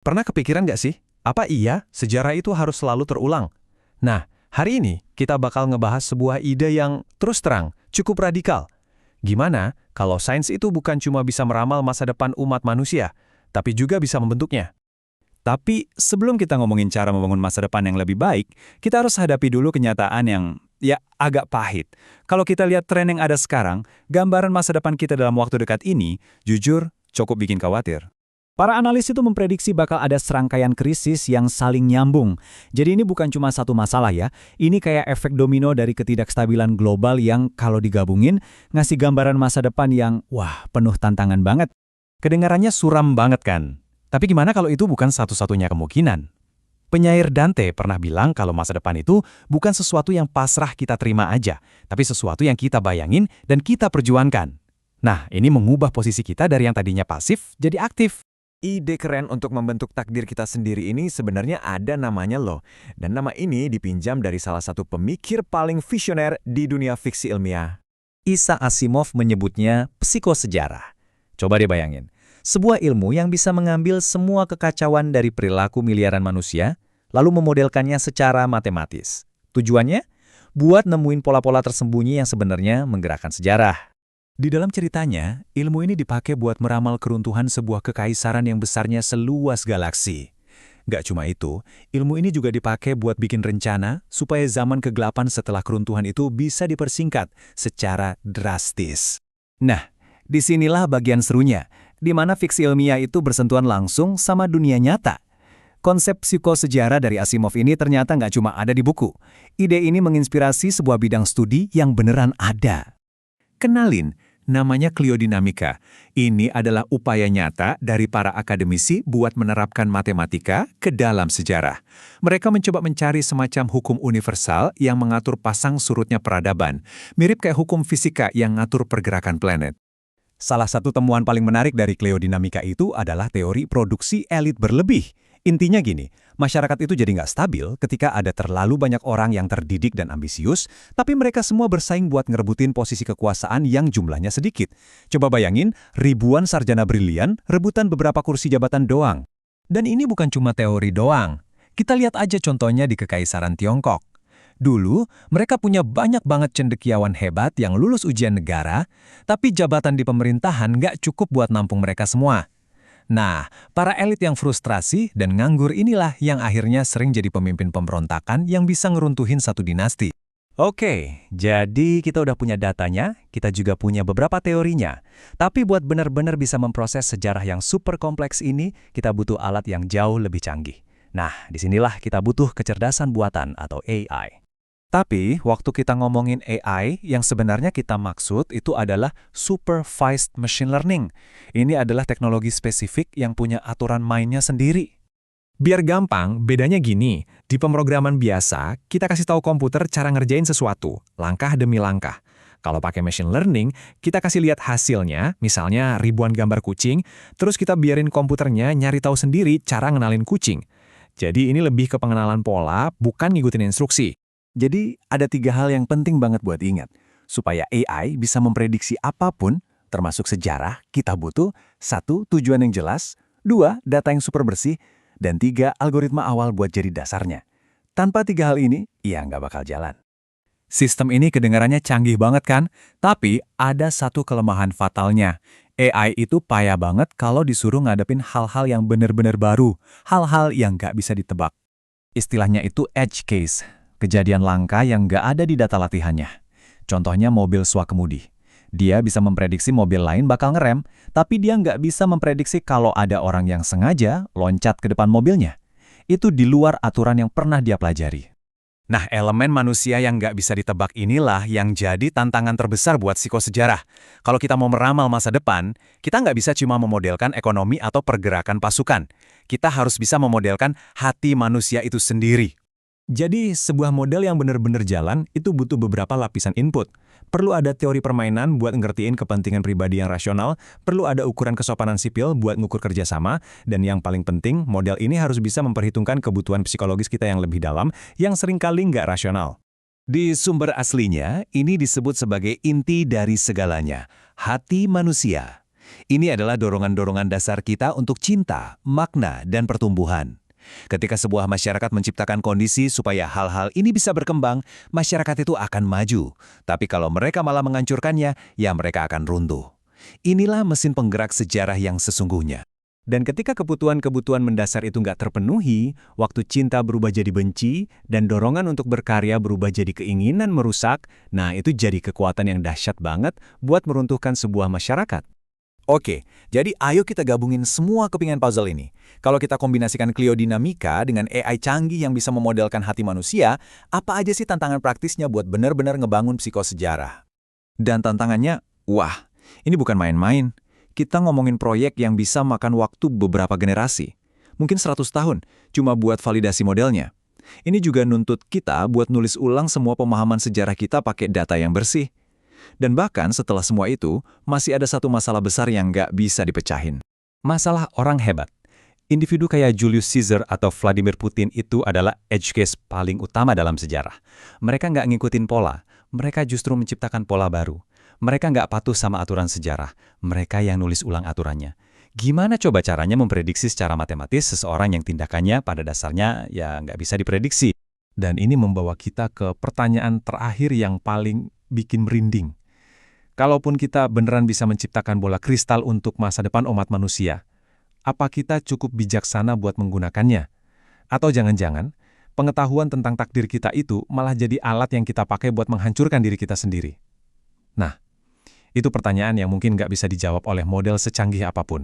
Pernah kepikiran nggak sih, apa iya sejarah itu harus selalu terulang? Nah, hari ini kita bakal ngebahas sebuah ide yang terus terang, cukup radikal. Gimana kalau sains itu bukan cuma bisa meramal masa depan umat manusia, tapi juga bisa membentuknya? Tapi sebelum kita ngomongin cara membangun masa depan yang lebih baik, kita harus hadapi dulu kenyataan yang ya agak pahit. Kalau kita lihat tren yang ada sekarang, gambaran masa depan kita dalam waktu dekat ini, jujur, cukup bikin khawatir. Para analis itu memprediksi bakal ada serangkaian krisis yang saling nyambung. Jadi ini bukan cuma satu masalah ya, ini kayak efek domino dari ketidakstabilan global yang kalau digabungin, ngasih gambaran masa depan yang, wah, penuh tantangan banget. Kedengarannya suram banget kan? Tapi gimana kalau itu bukan satu-satunya kemungkinan? Penyair Dante pernah bilang kalau masa depan itu bukan sesuatu yang pasrah kita terima aja, tapi sesuatu yang kita bayangin dan kita perjuangkan. Nah, ini mengubah posisi kita dari yang tadinya pasif jadi aktif. Ide keren untuk membentuk takdir kita sendiri ini sebenarnya ada namanya loh. Dan nama ini dipinjam dari salah satu pemikir paling visioner di dunia fiksi ilmiah. Isaac Asimov menyebutnya psikosejarah. Coba deh bayangin, sebuah ilmu yang bisa mengambil semua kekacauan dari perilaku miliaran manusia, lalu memodelkannya secara matematis. Tujuannya? Buat nemuin pola-pola tersembunyi yang sebenarnya menggerakkan sejarah. Di dalam ceritanya, ilmu ini dipakai buat meramal keruntuhan sebuah kekaisaran yang besarnya seluas galaksi. Gak cuma itu, ilmu ini juga dipakai buat bikin rencana supaya zaman kegelapan setelah keruntuhan itu bisa dipersingkat secara drastis. Nah, disinilah bagian serunya, di mana fiksi ilmiah itu bersentuhan langsung sama dunia nyata. Konsep psikosejarah dari Asimov ini ternyata nggak cuma ada di buku. Ide ini menginspirasi sebuah bidang studi yang beneran ada. Kenalin, namanya kliodinamika. Ini adalah upaya nyata dari para akademisi buat menerapkan matematika ke dalam sejarah. Mereka mencoba mencari semacam hukum universal yang mengatur pasang surutnya peradaban, mirip kayak hukum fisika yang ngatur pergerakan planet. Salah satu temuan paling menarik dari kliodinamika itu adalah teori produksi elit berlebih. Intinya gini, masyarakat itu jadi nggak stabil ketika ada terlalu banyak orang yang terdidik dan ambisius, tapi mereka semua bersaing buat ngerebutin posisi kekuasaan yang jumlahnya sedikit. Coba bayangin, ribuan sarjana brilian rebutan beberapa kursi jabatan doang. Dan ini bukan cuma teori doang. Kita lihat aja contohnya di Kekaisaran Tiongkok. Dulu, mereka punya banyak banget cendekiawan hebat yang lulus ujian negara, tapi jabatan di pemerintahan nggak cukup buat nampung mereka semua. Nah, para elit yang frustrasi dan nganggur inilah yang akhirnya sering jadi pemimpin pemberontakan yang bisa ngeruntuhin satu dinasti. Oke, jadi kita udah punya datanya, kita juga punya beberapa teorinya. Tapi buat benar-benar bisa memproses sejarah yang super kompleks ini, kita butuh alat yang jauh lebih canggih. Nah, disinilah kita butuh kecerdasan buatan atau AI. Tapi, waktu kita ngomongin AI, yang sebenarnya kita maksud itu adalah Supervised Machine Learning. Ini adalah teknologi spesifik yang punya aturan mainnya sendiri. Biar gampang, bedanya gini, di pemrograman biasa, kita kasih tahu komputer cara ngerjain sesuatu, langkah demi langkah. Kalau pakai machine learning, kita kasih lihat hasilnya, misalnya ribuan gambar kucing, terus kita biarin komputernya nyari tahu sendiri cara ngenalin kucing. Jadi ini lebih ke pengenalan pola, bukan ngikutin instruksi. Jadi, ada 3 hal yang penting banget buat ingat. Supaya AI bisa memprediksi apapun, termasuk sejarah, kita butuh 1. Tujuan yang jelas, 2. Data yang super bersih, dan 3. Algoritma awal buat jadi dasarnya. Tanpa 3 hal ini, ya nggak bakal jalan. Sistem ini kedengarannya canggih banget kan? Tapi ada satu kelemahan fatalnya. AI itu payah banget kalau disuruh ngadepin hal-hal yang benar-benar baru, hal-hal yang nggak bisa ditebak. Istilahnya itu edge case. Kejadian langka yang nggak ada di data latihannya. Contohnya mobil swakemudi. Dia bisa memprediksi mobil lain bakal ngerem, tapi dia nggak bisa memprediksi kalau ada orang yang sengaja loncat ke depan mobilnya. Itu di luar aturan yang pernah dia pelajari. Nah, elemen manusia yang nggak bisa ditebak inilah yang jadi tantangan terbesar buat psikosejarah. Kalau kita mau meramal masa depan, kita nggak bisa cuma memodelkan ekonomi atau pergerakan pasukan. Kita harus bisa memodelkan hati manusia itu sendiri. Jadi, sebuah model yang benar-benar jalan itu butuh beberapa lapisan input. Perlu ada teori permainan buat ngertiin kepentingan pribadi yang rasional, perlu ada ukuran kesopanan sipil buat ngukur kerjasama, dan yang paling penting, model ini harus bisa memperhitungkan kebutuhan psikologis kita yang lebih dalam, yang seringkali nggak rasional. Di sumber aslinya, ini disebut sebagai inti dari segalanya, hati manusia. Ini adalah dorongan-dorongan dasar kita untuk cinta, makna, dan pertumbuhan. Ketika sebuah masyarakat menciptakan kondisi supaya hal-hal ini bisa berkembang, masyarakat itu akan maju. Tapi kalau mereka malah menghancurkannya, ya mereka akan runtuh. Inilah mesin penggerak sejarah yang sesungguhnya. Dan ketika kebutuhan-kebutuhan mendasar itu nggak terpenuhi, waktu cinta berubah jadi benci, dan dorongan untuk berkarya berubah jadi keinginan merusak, nah itu jadi kekuatan yang dahsyat banget buat meruntuhkan sebuah masyarakat. Oke, jadi ayo kita gabungin semua kepingan puzzle ini. Kalau kita kombinasikan kliodinamika dengan AI canggih yang bisa memodelkan hati manusia, apa aja sih tantangan praktisnya buat benar-benar ngebangun psikosejarah? Dan tantangannya, wah, ini bukan main-main. Kita ngomongin proyek yang bisa makan waktu beberapa generasi. Mungkin 100 tahun, cuma buat validasi modelnya. Ini juga nuntut kita buat nulis ulang semua pemahaman sejarah kita pakai data yang bersih. Dan bahkan setelah semua itu, masih ada satu masalah besar yang nggak bisa dipecahin. Masalah orang hebat. Individu kayak Julius Caesar atau Vladimir Putin itu adalah edge case paling utama dalam sejarah. Mereka nggak ngikutin pola, mereka justru menciptakan pola baru. Mereka nggak patuh sama aturan sejarah, mereka yang nulis ulang aturannya. Gimana coba caranya memprediksi secara matematis seseorang yang tindakannya pada dasarnya ya nggak bisa diprediksi? Dan ini membawa kita ke pertanyaan terakhir yang paling bikin merinding. Kalaupun kita beneran bisa menciptakan bola kristal untuk masa depan umat manusia, apa kita cukup bijaksana buat menggunakannya? Atau jangan-jangan, pengetahuan tentang takdir kita itu malah jadi alat yang kita pakai buat menghancurkan diri kita sendiri? Nah, itu pertanyaan yang mungkin nggak bisa dijawab oleh model secanggih apapun.